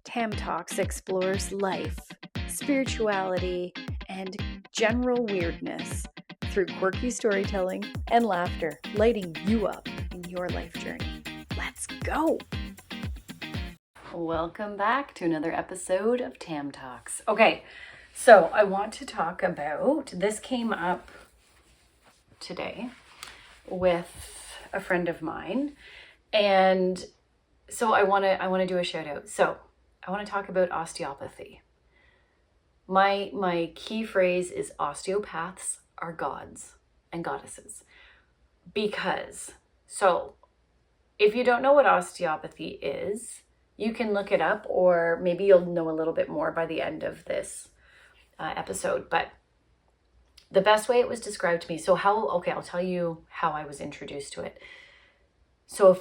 Tam Talks explores life, spirituality, and general weirdness through quirky storytelling and laughter, lighting you up in your life journey. Let's go! Welcome back to another episode of Tam Talks. Okay, so I want to talk about, this came up today with a friend of mine, and so I want to do a shout out. So I want to talk about osteopathy. My key phrase is osteopaths are gods and goddesses. Because, so if you don't know what osteopathy is, you can look it up, or maybe you'll know a little bit more by the end of this episode. But the best way it was described to me, I'll tell you how I was introduced to it. So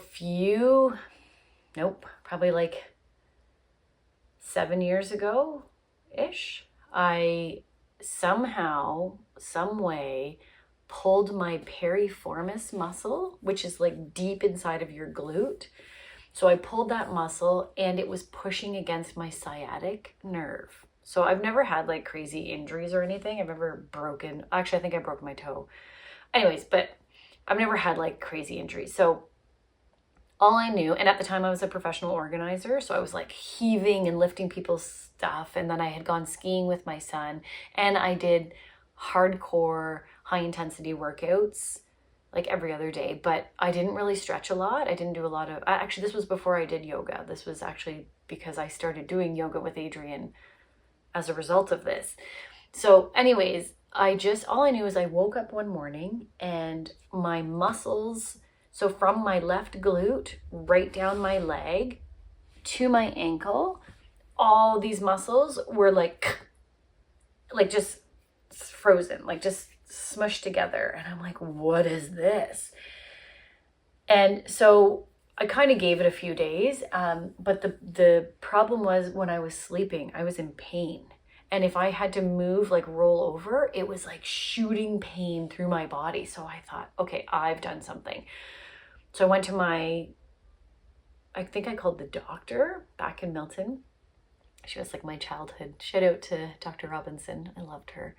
probably like 7 years ago-ish, I somehow, some way pulled my piriformis muscle, which is like deep inside of your glute. So I pulled that muscle and it was pushing against my sciatic nerve. So I've never had like crazy injuries or anything. I've never I think I broke my toe. Anyways, but I've never had like crazy injuries. So all I knew, and at the time I was a professional organizer, so I was like heaving and lifting people's stuff. And then I had gone skiing with my son, and I did hardcore high intensity workouts like every other day, but I didn't really stretch a lot. I didn't do a lot of, actually this was before I did yoga. This was actually because I started doing yoga with Adrian as a result of this. So anyways, all I knew is I woke up one morning and my muscles, so from my left glute right down my leg to my ankle, all these muscles were like just frozen, like just smushed together. And I'm like, what is this? And so I kind of gave it a few days. But the problem was when I was sleeping, I was in pain. And if I had to move, like roll over, it was like shooting pain through my body. So I thought, okay, I've done something. So I went to I think I called the doctor back in Milton. She was like my childhood. Shout out to Dr. Robinson. I loved her.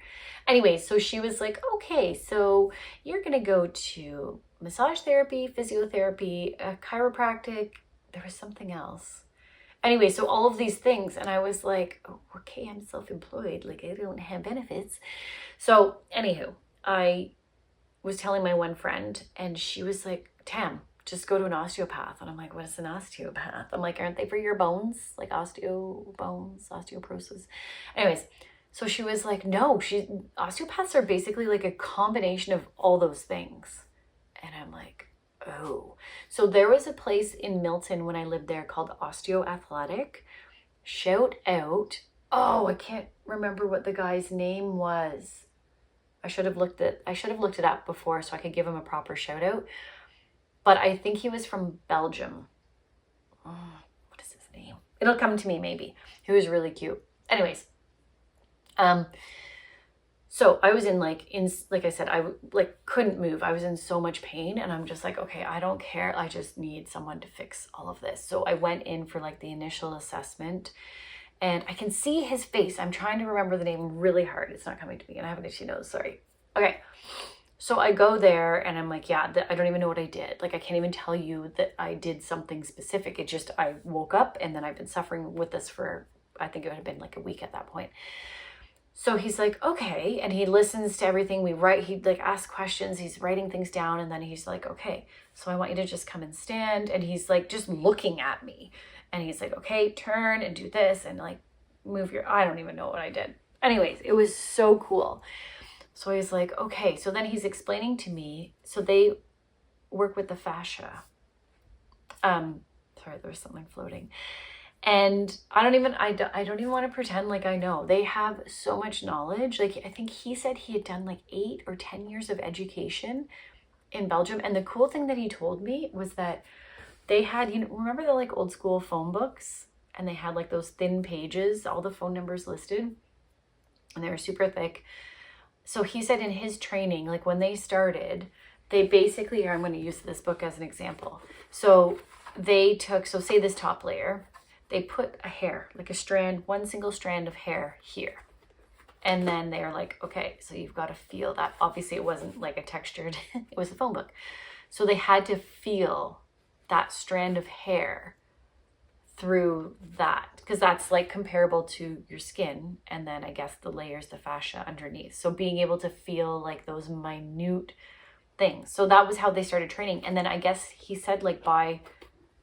Anyway, so she was like, okay, so you're going to go to massage therapy, physiotherapy, chiropractic. There was something else. Anyway, so all of these things. And I was like, oh, okay, I'm self-employed. Like I don't have benefits. So anywho, I was telling my one friend and she was like, Tam, just go to an osteopath. And I'm like, what is an osteopath? I'm like, aren't they for your bones? Like osteoporosis. Anyways, so she was like, no, osteopaths are basically like a combination of all those things. And I'm like, oh. So there was a place in Milton when I lived there called Osteoathletic. Shout out. Oh, I can't remember what the guy's name was. I should have looked it up before so I could give him a proper shout out. But I think he was from Belgium. Oh, what is his name? It'll come to me maybe. He was really cute. Anyways, so I was like I said, I like couldn't move. I was in so much pain, and I'm just like, okay, I don't care. I just need someone to fix all of this. So I went in for like the initial assessment, and I can see his face. I'm trying to remember the name really hard. It's not coming to me, and I have an itchy nose. Sorry. Okay. So I go there and I'm like, yeah, I don't even know what I did. Like, I can't even tell you that I did something specific. It just, I woke up and then I've been suffering with this for, I think it would have been like a week at that point. So he's like, okay. And he listens to everything we write. He like asks questions. He's writing things down. And then he's like, okay, so I want you to just come and stand. And he's like, just looking at me. And he's like, okay, turn and do this. And like, I don't even know what I did. Anyways, it was so cool. So he's like, okay. So then he's explaining to me, so they work with the fascia. Sorry, there was something floating. And I don't even want to pretend like I know. They have so much knowledge. Like, I think he said he had done like 8 or 10 years of education in Belgium. And the cool thing that he told me was that they had, remember the like old school phone books? And they had like those thin pages, all the phone numbers listed. And they were super thick. So he said in his training, like when they started, they basically, I'm going to use this book as an example. So they took, so say this top layer, they put a hair, like a strand, one single strand of hair here. And then they're like, okay, so you've got to feel that. Obviously it wasn't like a textured, it was a phone book. So they had to feel that strand of hair through that, because that's like comparable to your skin. And then I guess the layers, the fascia underneath. So being able to feel like those minute things. So that was how they started training. And then I guess he said like by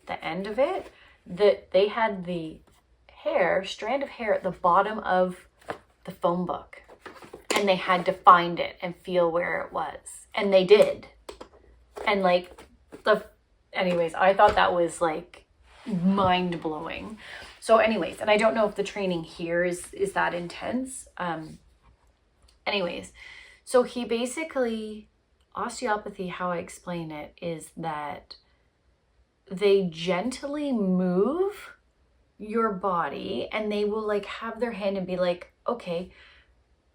the end of it, that they had the strand of hair at the bottom of the phone book, and they had to find it and feel where it was, and they did. And like anyways, I thought that was like mind-blowing. So anyways, and I don't know if the training here is that intense. Anyways, so he basically, osteopathy, how I explain it is that they gently move your body, and they will like have their hand and be like, okay,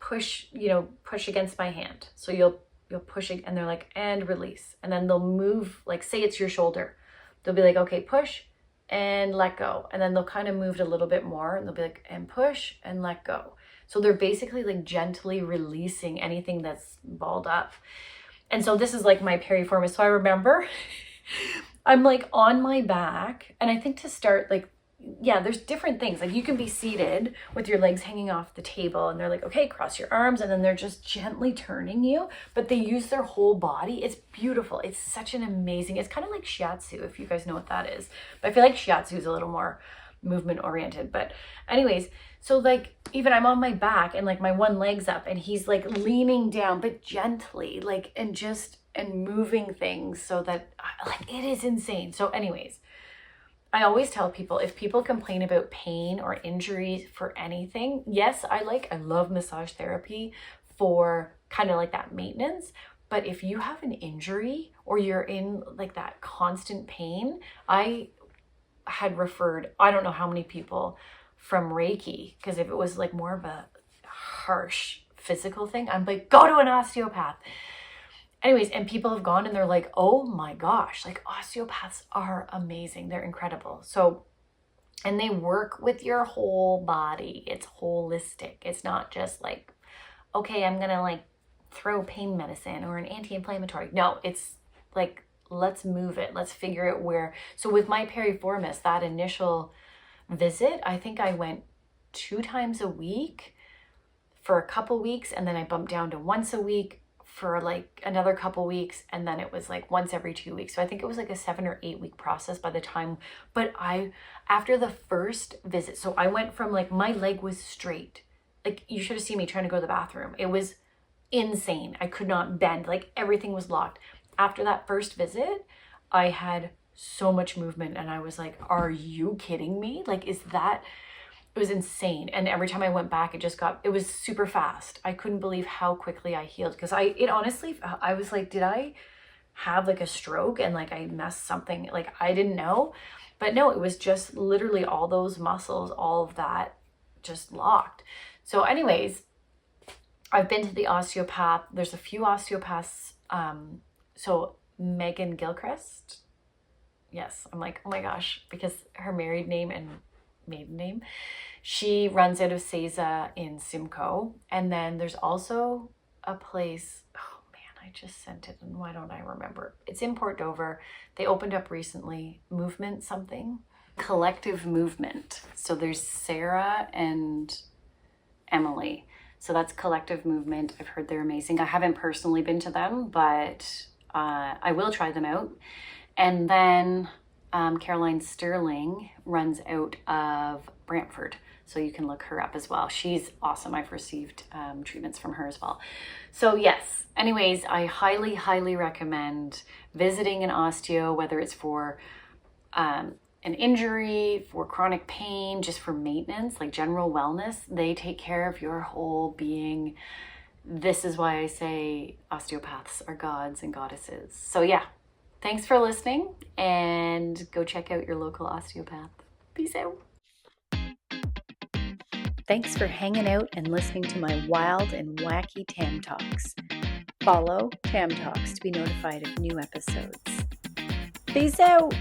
push against my hand. So you'll push it, and they're like, and release. And then they'll move, like say it's your shoulder. They'll be like, okay, push and let go. And then they'll kind of move it a little bit more, and they'll be like, and push and let go. So they're basically like gently releasing anything that's balled up. And so this is like my piriformis. So I remember I'm like on my back, and I think to start like, yeah, there's different things. Like you can be seated with your legs hanging off the table, and they're like, okay, cross your arms. And then they're just gently turning you, but they use their whole body. It's beautiful. It's such an amazing, it's kind of like shiatsu, if you guys know what that is. But I feel like shiatsu is a little more movement oriented. But anyways, so like even I'm on my back and like my one leg's up, and he's like leaning down, but gently, like, and moving things so that like it is insane. So anyways, I always tell people, if people complain about pain or injuries for anything, yes, I love massage therapy for kind of like that maintenance. But if you have an injury or you're in like that constant pain, I had referred, I don't know how many people from Reiki, because if it was like more of a harsh physical thing, I'm like, go to an osteopath. Anyways, and people have gone and they're like, oh my gosh, like osteopaths are amazing. They're incredible. So, and they work with your whole body. It's holistic. It's not just like, okay, I'm going to like throw pain medicine or an anti-inflammatory. No, it's like, let's move it. Let's figure out where. So with my piriformis, that initial visit, I think I went 2 times a week for a couple weeks. And then I bumped down to once a week for like another couple weeks, and then it was like once every 2 weeks. So I think it was like a 7 or 8 week process by the time, but after the first visit, so I went from like, my leg was straight. Like you should have seen me trying to go to the bathroom. It was insane. I could not bend, like everything was locked. After that first visit, I had so much movement, and I was like, are you kidding me? Like, it was insane. And every time I went back, it was super fast. I couldn't believe how quickly I healed, because I was like, did I have like a stroke and like I messed something? Like I didn't know, but no, it was just literally all those muscles, all of that just locked. So anyways, I've been to the osteopath. There's a few osteopaths. So Megan Gilchrist. Yes. I'm like, oh my gosh, because her married name and maiden name, she runs out of Seiza in Simcoe. And then there's also a place, oh man, I just sent it and why don't I remember? It's in Port Dover. They opened up recently, Movement something, Collective Movement. So there's Sarah and Emily. So that's Collective Movement. I've heard they're amazing. I haven't personally been to them, but I will try them out. And then Caroline Stirling runs out of Brantford, so you can look her up as well. She's awesome. I've received treatments from her as well. So yes, anyways, I highly, highly recommend visiting an osteo, whether it's for an injury, for chronic pain, just for maintenance, like general wellness. They take care of your whole being. This is why I say osteopaths are gods and goddesses. So yeah. Thanks for listening, and go check out your local osteopath. Peace out. Thanks for hanging out and listening to my wild and wacky Tam Talks. Follow Tam Talks to be notified of new episodes. Peace out.